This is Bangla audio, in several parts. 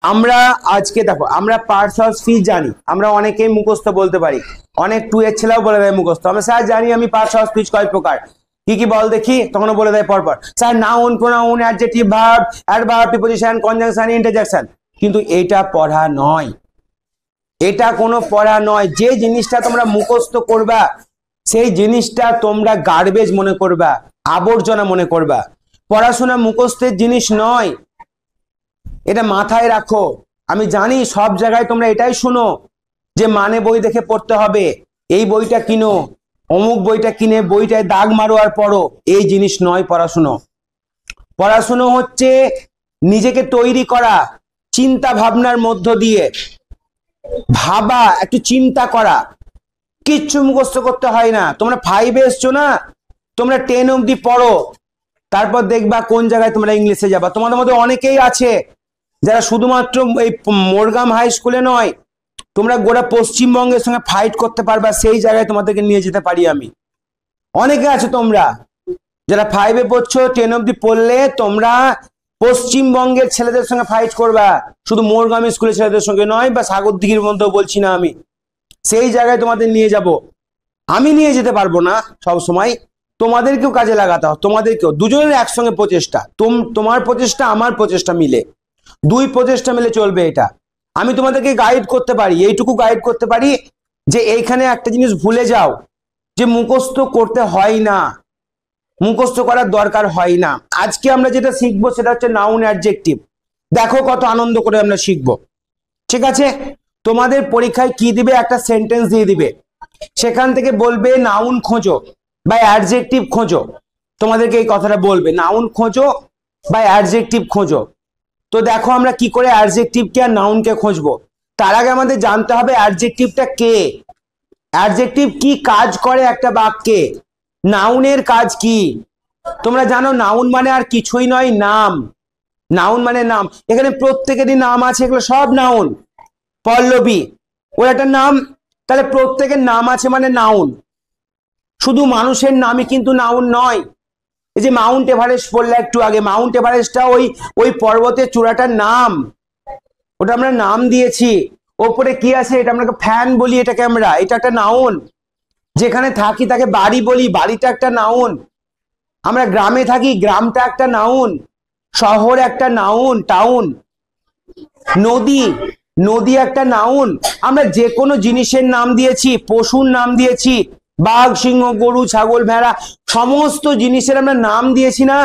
আমরা আজকে দেখো আমরা পার্টস অফ স্পিচ জানি, আমরা অনেকেই মুখস্থ বলতে পারি, অনেক 2 এর ছেলেও বলে দেয় মুখস্থ। আমরা স্যার জানি আমি পার্টস অফ স্পিচ কয় প্রকার, কি কি বল দেখি, তখন বলে দেয় পরপর sir noun, pronoun, adjective, verb, adverb, preposition, conjunction, interjection. কিন্তু এটা পড়া নয়, এটা কোনো পড়া নয়। যে জিনিসটা তোমরা মুখস্থ করবা সেই জিনিসটা তোমরা গার্বেজ মনে করবা, আবর্জনা মনে করবা। পড়াশোনা মুখস্থের জিনিস নয়, এটা মাথায় রাখো। আমি জানি সব জায়গায় তোমরা এটাই শুনো যে মানে বই দেখে পড়তে হবে, এই বইটা কিনো, অমুক বইটা কিনে বইটায় দাগ মারো আর পড়ো। এই জিনিস নয় পড়াশুনো। পড়াশুনো হচ্ছে নিজেকে তৈরি করা, চিন্তা ভাবনার মধ্য দিয়ে ভাবা, একটু চিন্তা করা। কিচ্ছু মুখস্থ করতে হয় না। তোমরা 5-এ এসছো না, তোমরা 10 অবধি পড়ো, তারপর দেখবা কোন জায়গায় তোমরা ইংলিশে যাবা। তোমাদের মধ্যে অনেকেই আছে যারা শুধুমাত্র এই মোরগাম হাই স্কুলে নয়, তোমরা গোটা পশ্চিমবঙ্গের সঙ্গে ফাইট করতে পারবা, সেই জায়গায় তোমাদেরকে নিয়ে যেতে পারি আমি। অনেকে আছো তোমরা যারা 5-এ পড়ছো, 10 অবধি পড়লে তোমরা পশ্চিমবঙ্গের ছেলেদের সঙ্গে ফাইট করবা, শুধু মোরগাম স্কুলের ছেলেদের সঙ্গে নয়, বা সাগরদিঘির মধ্যেও বলছি না আমি। সেই জায়গায় তোমাদের নিয়ে যাব। আমি নিয়ে যেতে পারবো না সব সময়, তোমাদেরকেও কাজে লাগাতে হবে, তোমাদেরকেও। দুজনের একসঙ্গে প্রচেষ্টা, তোমার প্রচেষ্টা আমার প্রচেষ্টা মিলে, 2 প্রচেষ্টা মিলে চলবে এটা। আমি তোমাদেরকে গাইড করতে পারি, এইটুকু গাইড করতে পারি যে এইখানে একটা জিনিস ভুলে যাও, যে মুখস্থ করতে হয় না, মুখস্থ করার দরকার হয় না। আজকে আমরা যেটা শিখবো সেটা হচ্ছে নাউন, অ্যাডজেক্টিভ। দেখো কত আনন্দ করে আমরা শিখবো, ঠিক আছে? তোমাদের পরীক্ষায় কি দিবে, একটা সেন্টেন্স দিয়ে দিবে, সেখান থেকে বলবে নাউন খোঁজো বা অ্যাডজেক্টিভ খোঁজো। তোমাদেরকে এই কথাটা বলবে, নাউন খোঁজো বা অ্যাডজেক্টিভ খোঁজো। তো দেখো আমরা কি করে অ্যাডজেক্টিভকে আর নাউনকে খুঁজবো। তার আগে আমাদের জানতে হবে অ্যাডজেক্টিভটা কে, অ্যাডজেক্টিভ কি কাজ করে একটা বাক্যে, নাউনের কাজ কি। তোমরা জানো নাউন মানে আর কিছুই নয়, নাম। নাউন মানে নাম। এখানে প্রত্যেকেরই নাম আছে, এগুলো সব নাউন। পল্লবী ওর একটা নাম, তাহলে প্রত্যেকের নাম আছে মানে নাউন। শুধু মানুষের নামই কিন্তু নাউন নয়। এই যে মাউন্ট এভারেস্ট বললে একটু আগে, মাউন্ট এভারেস্টটা ওই পর্বতের চূড়াটার নাম, ওটা আমরা নাম দিয়েছি। ওপরে কি আছে, এটা আমরা ফ্যান বলি, এটাকে আমরা, এটা একটা নাউন। যেখানে থাকি তাকে বাড়ি বলি, বাড়িটা একটা নাউন। আমরা গ্রামে থাকি, গ্রামটা একটা নাউন। শহর একটা নাউন, টাউন। নদী, নদী একটা নাউন। আমরা যে কোনো জিনিসের নাম দিয়েছি, পশুর নাম দিয়েছি, বাঘ, সিংহ, গরু, ছাগল, ভেড়া, সমস্ত জিনিসের আমরা নাম দিয়েছি না।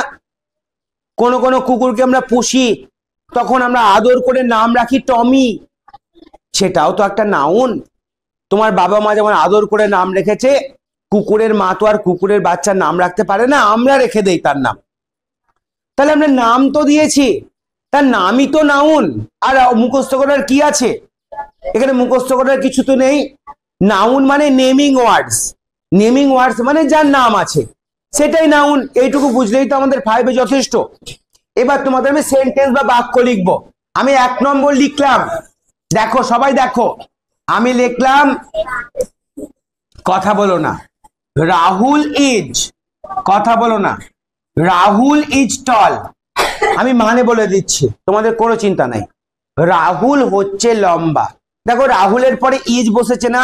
কোনো কোনো কুকুরকে আমরা পুষি, তখন আমরা আদর করে নাম রাখি টমি, সেটাও তো একটা নাউন। তোমার বাবা মা যেমন আদর করে নাম রেখেছে, কুকুরের মা তো আর কুকুরের বাচ্চার নাম রাখতে পারে না, আমরা রেখে দেই তার নাম। তাহলে আমরা নাম তো দিয়েছি, তার নামই তো নাউন। আর মুখস্থ করার কি আছে এখানে? মুখস্থ করার কিছু তো নেই। নাউন মানে নেমিং ওয়ার্ডস, নেমিং ওয়ার্ডস মানে যার নাম আছে সেটাই নাউন। এইটুকু বুঝলেই তো আমাদের 5-এ যথেষ্ট। এবার তোমাদের আমি সেন্টেন্স বা বাক্য লিখবো। আমি 1 নম্বর লিখলাম, দেখো সবাই দেখো, আমি লিখলাম, কথা বলো না, রাহুল ইজ, কথা বলো না, রাহুল ইজ টল। আমি মানে বলে দিচ্ছি, তোমাদের কোনো চিন্তা নাই। রাহুল হচ্ছে লম্বা। দেখো রাহুলের পরে ইজ বসেছে না,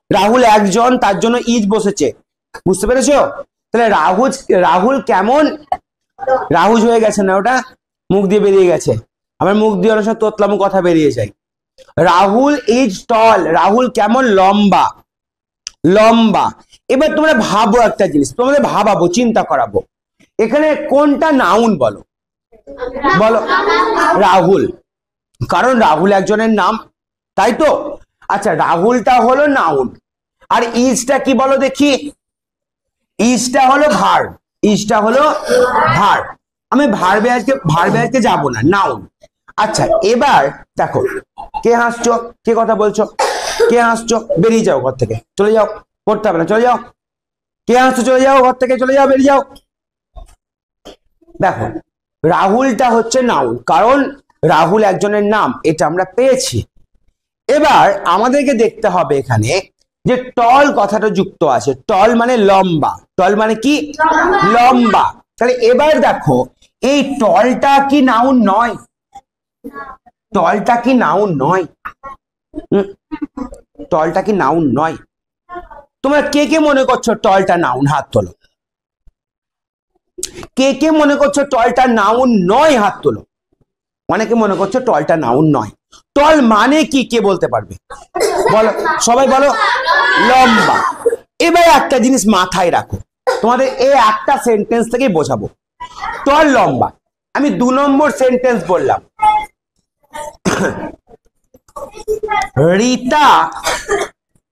রাহুল একজন, তার জন্য ইজ বসেছে, বুঝতে পেরেছো? তাহলে রাহুল কেমন, রাহুল হয়ে গেছে না, ওটা মুখ দিয়ে বেরিয়ে গেছে। আমার মুখ দিয়ে অনেক সময় তোতলাম কথা বেরিয়ে যায়। রাহুল ইজ টল, রাহুল কেমন, লম্বা, লম্বা। এবার তোমরা ভাবো একটা জিনিস, তোমাদের ভাবাবো, চিন্তা করাবো, এখানে কোনটা নাউন বলো, বলো? রাহুল, কারণ রাহুল একজনের নাম, তাই তো? আচ্ছা, রাহুলটা হলো নাউন, আর ইজটা কি বলো দেখি? ইজটা হলো ভার্ব, ইজটা হলো ভার্ব। আমি ভার্বে আজকে যাবো না, নাউন। আচ্ছা এবার দেখো, কে হাসছো, কে কথা বলছো, কে হাসছো, বেরিয়ে যাও ঘর থেকে, চলে যাও, পড়তে হবে না, চলে যাও। কে হাসছো, চলে যাও ঘর থেকে, চলে যাও, বেরিয়ে যাও। দেখো রাহুলটা হচ্ছে নাউন, কারণ রাহুল একজনের নাম, এটা আমরা পেয়েছি। এবার আমাদেরকে দেখতে হবে এখানে যে টল কথাটা যুক্ত আছে। টল মানে লম্বা, টল মানে কি, লম্বা। তাহলে এবার দেখো এই টলটা কি নাউন নয়? টলটা কি নাউন নয়? টলটা কি নাউন নয়? তোমরা কে কে মনে করছো টলটা নাউন? হাত তোলো। কে কে মনে করছো টলটা নাউন নয়? হাত তোলো। অনেকে মনে করছো টলটা নাউন নয়। টল মানে কি কে বলতে পারবে? বলো, সবাই বলো। লম্বা। এবার একটা জিনিস মাথায় রাখো, তোমাদের এই একটা সেন্টেন্স থেকে বোঝাবো টল লম্বা। আমি 2 নম্বর সেন্টেন্স বললাম, রীতা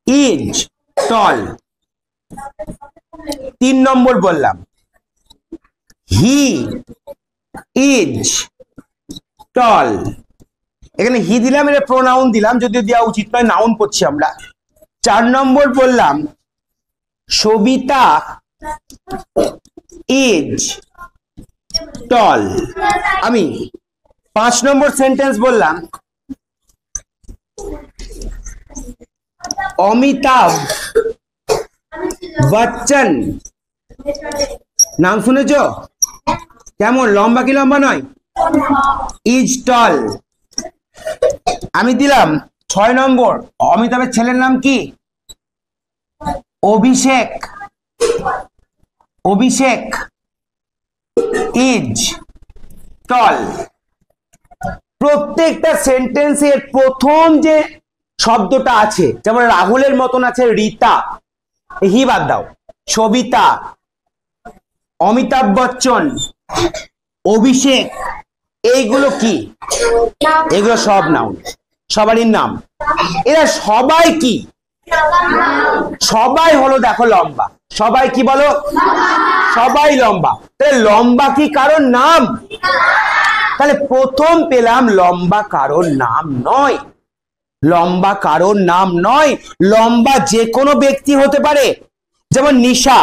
ইজ টল। 3 নম্বর বললাম, হি ইজ টল। এখানে হি দিলাম, এটা প্রোনাউন দিলাম, যদিও দেওয়া উচিত নয়, নাউন পড়ছি আমরা। 4 নম্বর বললাম, সবিতা ইজ টল। আমি 5 নম্বর সেন্টেন্স বললাম, অমিতাভ বচ্চন। নাম শুনেছ? কেমন, লম্বা কি লম্বা নয়? Is tall. আমি দিলাম 6 নম্বর, অমিতাভের ছেলের নাম কি? অভিষেক। অভিষেক ইজ টল। প্রত্যেকটা সেন্টেন্সের প্রথম যে শব্দটা আছে, যেমন রাহুলের মতন আছে রীতা, হি বাদ দাও, সবিতা, অমিতাভ বচ্চন, অভিষেক, এইগুলো কি? এগুলো সব নাউন, সবারই নাম। এরা সবাই কি? সবাই হলো দেখো লম্বা। সবাই কি বলো? সবাই লম্বা। তাহলে লম্বা কি কারোর নাম? তাহলে প্রথম পেলাম লম্বা কারোর নাম নয়। লম্বা কারোর নাম নয়। লম্বা যে কোনো ব্যক্তি হতে পারে, যেমন নিশা,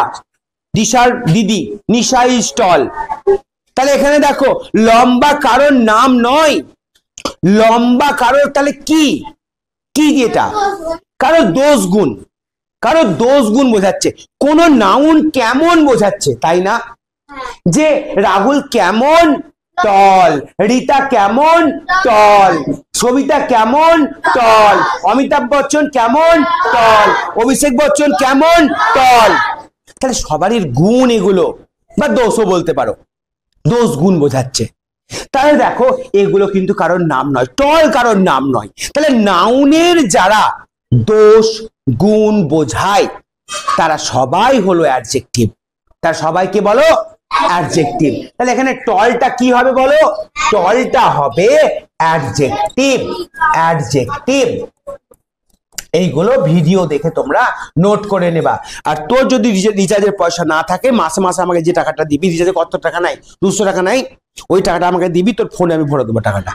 দিশার দিদি, নিশা ইজ টল। তাহলে এখানে দেখো লম্বা কারোর নাম নয়, লম্বা কারোর তাহলে কি? কি যেটা কারো দোষ গুণ, কারো দোষ গুণ বোঝাচ্ছে। কোন নাউন কেমন বোঝাচ্ছে, তাই না? যে রাহুল কেমন? টল। রীতা কেমন? টল। সবিতা কেমন? টল। অমিতাভ বচ্চন কেমন? টল। অভিষেক বচ্চন কেমন? টল। তাহলে সবারই গুণ এগুলো, বা দোষও বলতে পারো, দোষ গুণ বোঝাচ্ছে। তাহলে দেখো এগুলো কিন্তু কারোর নাম নয়, টল কারোর নাম নয়। তাহলে নাউনের যারা দোষ গুণ বোঝায় তারা সবাই হলো অ্যাডজেক্টিভ। তার সবাইকে বলো অ্যাডজেক্টিভ। তাহলে এখানে টলটা কি হবে বলো? টলটা হবে অ্যাডজেক্টিভ। অ্যাডজেক্টিভ। এইগুলো ভিডিও দেখে তোমরা নোট করে নেবা। আর তোর যদি রিচার্জের পয়সা না থাকে, মাসে মাসে আমাকে যে টাকাটা দিবি, রিচার্জে কত টাকা নাই, 200 টাকা নাই, ওই টাকাটা আমাকে দিবি, তোর ফোনে আমি ভরে দেবো টাকাটা।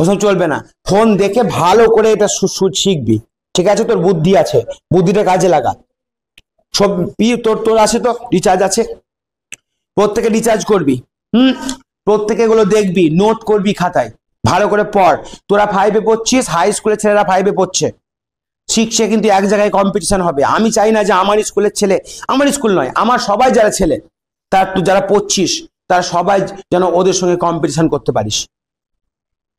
ওসব চলবে না। ফোন দেখে ভালো করে এটা শিখবি, ঠিক আছে? তোর বুদ্ধি আছে, বুদ্ধিটা কাজে লাগা। সব তোর আছে তো, রিচার্জ আছে, প্রত্যেকে রিচার্জ করবি। প্রত্যেকে এগুলো দেখবি, নোট করবি খাতায়, ভালো করে পড়। তোরা 5-এ পড়ছিস, হাই স্কুলের ছেলেরা 5-এ পড়ছে, 6-এ কিন্তু এক জায়গায় কম্পিটিশন হবে। আমি চাই না যে আমার স্কুলের ছেলে, আমার স্কুল নয়, আমার সবাই যারা ছেলে, তার তুই যারা পড়ছিস তারা সবাই যেন ওদের সঙ্গে কম্পিটিশন করতে পারিস।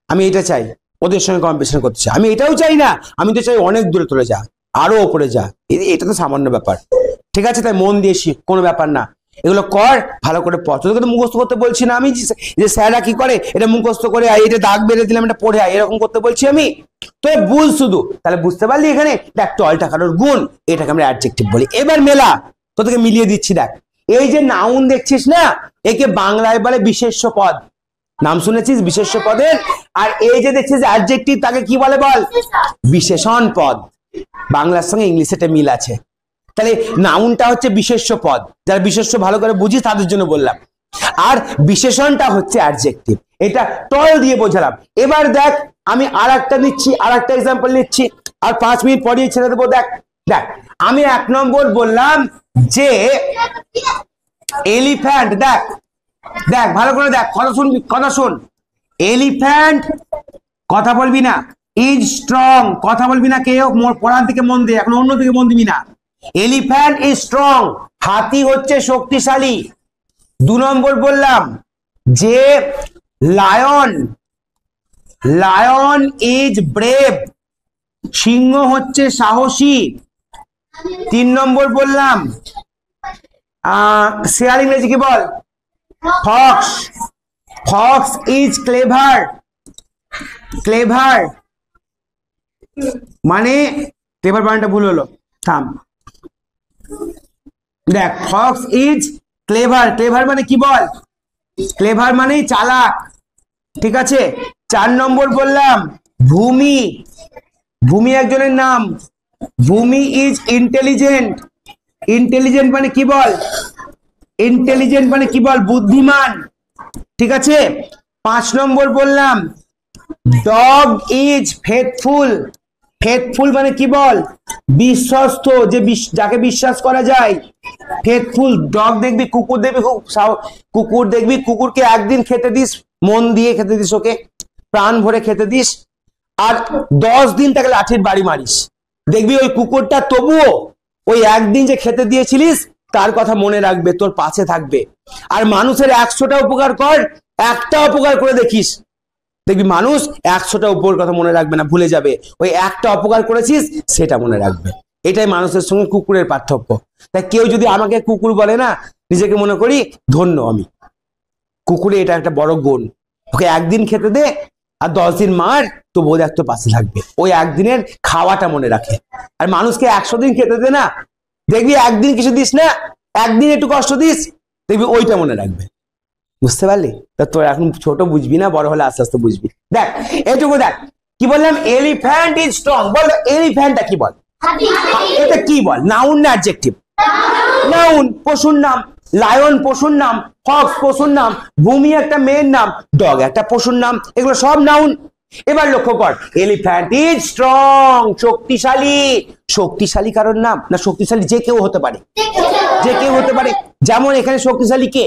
আমি এটা চাই, ওদের সঙ্গে কম্পিটিশন করতে চাই। আমি এটাও চাই না, আমি তো চাই অনেক দূরে চলে যা, আরো ওপরে যা। এটা তো সামান্য ব্যাপার, ঠিক আছে? তাই মন দিয়ে শিখ, কোনো ব্যাপার না। এগুলো কর, ভালো করে পড়। তোদেরকে তো মুখস্থ করতে বলছি না আমি, যে স্যাররা কি করে এটা মুখস্থ করে এটা দাগ বেড়ে দিলাম এটা পড়ে আয়, এরকম করতে বলছি আমি? তো বুঝ শুধু, তাহলে বুঝতে পারলি এখানে দেখ টলটা কারোর গুণ, এটাকে আমরা অ্যাডজেক্টিভ বলি। এবার মেলা, তোদেরকে মিলিয়ে দিচ্ছি দেখ। এই যে নাউন দেখছিস না, একে বাংলায় বলে বিশেষ্য পদ। নাম শুনেছিস বিশেষ্য পদের? আর এই যে দেখছিস অ্যাডজেক্টিভ, তাকে কি বলে বল? বিশেষণ পদ। বাংলার সঙ্গে ইংলিশে একটা মিল আছে। তাহলে নাউনটা হচ্ছে বিশেষ্য পদ, যারা বিশেষ্য ভালো করে বুঝিস তাদের জন্য বললাম। আর বিশেষণটা হচ্ছে অ্যাডজেক্টিভ। এটা টল দিয়ে বোঝালাম। এবার দেখ আমি আর একটা নিচ্ছি, আর একটা এক্সাম্পল নিচ্ছি, আর 5 মিনিট পরেই ছেড়ে দেবো। দেখ দেখ আমি 1 নম্বর বললাম যে এলিফ্যান্ট। দেখ দেখ ভালো করে দেখ, কথা শুনবি, কথা শোন। এলিফ্যান্ট, কথা বলবি না। ইজ স্ট্রং, কথা বলবি না কেউ, পড়ার দিকে মন দে, এখন অন্য দিকে মন দিবি না। এলিফ্যান্ট ইজ স্ট্রং, হাতি হচ্ছে শক্তিশালী। 2 নম্বর বললাম যে লায়ন লায়ন ইজ ব্রেভ, সিংহ হচ্ছে সাহসী। 3 নম্বর বললাম শেয়ার ইংরেজি কি বল? Fox, fox is clever, clever মানে ক্লেভার বানানটা ভুল হলো, থাম দেখ, ফক্স ইজ ক্লেভার, ক্লেভার মানে কি বল? ক্লেভার মানে চালাক, ঠিক আছে। 4 নম্বর বললাম ভূমি, ভূমি একজনের নাম, ভূমি ইজ ইন্টেলিজেন্ট, ইন্টেলিজেন্ট মানে কি বল? ইন্টেলিজেন্ট মানে কি বল? বুদ্ধিমান, ঠিক আছে। 5 নম্বর বললাম ডগ ইজ ফেথফুল, ফেথফুল মানে কি বল? বিশ্বস্ত, যে যাকে বিশ্বাস করা যায়, ফেথফুল। ডগ দেখবি, কুকুর দেখবি, কুকুর দেখবি, কুকুরকে একদিন খেতে দিস, মন দিয়ে খেতে দিস, ওকে প্রাণ ভরে খেতে দিস, আর 10 দিন তাকে লাঠির বাড়ি মারিস, দেখবি ওই কুকুরটা তবুও ওই একদিন যে খেতে দিয়েছিলিস তার কথা মনে রাখবে, তোর পাশে থাকবে। আর মানুষের 100টা উপকার কর, একটা উপকার করে দেখিস, দেখবি মানুষ 100টা উপকার কথা মনে রাখবে না, ভুলে যাবে, ওই একটা উপকার করেছিস সেটা মনে রাখবে। এটাই মানুষের সঙ্গে কুকুরের পার্থক্য। তাই কেউ যদি আমাকে কুকুর বলে না, নিজেকে মনে করি ধন্য আমি। কুকুরে এটা একটা বড় গুণ, ওকে একদিন খেতে দে আর 10 দিন মার, তো বোধ একটু পাশে থাকবে, ওই একদিনের খাওয়াটা মনে রাখে। আর মানুষকে 100 দিন খেতে দে না, দেখবি একদিন কিছু দিস না, একদিন একটু কষ্ট দিস, দেখবি ওইটা মনে রাখবে। বুঝতে পারলি? তা তোর এখন ছোট বুঝবি না, বড় হলে আস্তে আস্তে বুঝবি। দেখ এইটুকু দেখ, কি বললাম? এলিফ্যান্ট ইজ স্ট্রং, বল এলিফ্যান্টটা কি বল? এটা কি বল? নাউন না অ্যাডজেক্টিভ? নাউন, পশুর নাম। লায়ন পশুর নাম, ফক্স পশুর নাম, ভূমি একটা মেয়ের নাম, ডগ একটা পশুর নাম, এগুলো সব নাউন। এবার লক্ষ্য কর, এলিফ্যান্ট ইজ স্ট্রং, শক্তিশালী। শক্তিশালী কারোর নাম না? শক্তিশালী যে কেউ হতে পারে, যে কেউ হতে পারে। যেমন এখানে শক্তিশালী কে?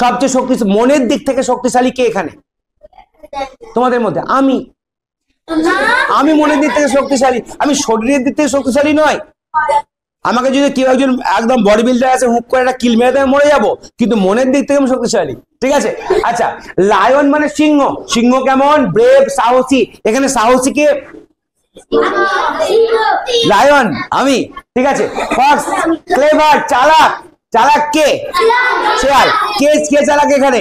সবচেয়ে শক্তিশালী মনের দিক থেকে শক্তিশালী কে এখানে তোমাদের মধ্যে? আমি। আমি মনের দিক থেকে শক্তিশালী, আমি শরীরের দিক থেকে শক্তিশালী নয়। আমাকে যদি কেউ একজন একদম বডি বিল্ডার আছে, হুক করে একটা কিল মেরে দেবে, মরে যাবো, কিন্তু মনের দিক থেকে আমি শক্তিশালী, ঠিক আছে। আচ্ছা, লায়ন মানে সিংহ, সিংহ কেমন? ব্রেভ, সাহসী। এখানে সাহসী কে? লায়ন, আমি, ঠিক আছে। ফক্স ক্লেভার, চালাক, চালাক কে? শেয়াল। কে কে চালাক এখানে?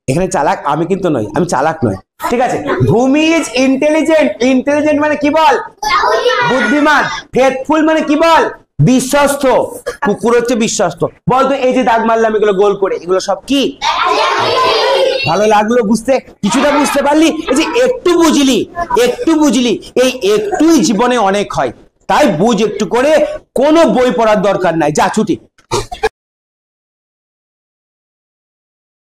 এখানে চালাক আমি কিন্তু নই, আমি চালাক নই, ঠিক আছে। ভূমি ইজ ইন্টেলিজেন্ট, ইন্টেলিজেন্ট মানে কি বল? বুদ্ধিমান। ফেথফুল মানে কি বল? বিশ্বস্ত। কুকুর হচ্ছে বিশ্বস্ত। বলতো এই যে দাগ মারলাম এগুলো গোল করে, এগুলো সব কি? ভালো লাগলো বুঝতে? কিছুটা বুঝতে পারলি? এই যে একটু বুঝলি, একটু বুঝলি, এই একটুই জীবনে অনেক হয়। তাই বুঝ একটু করে, কোনো বই পড়ার দরকার নাই, যা ছুটি।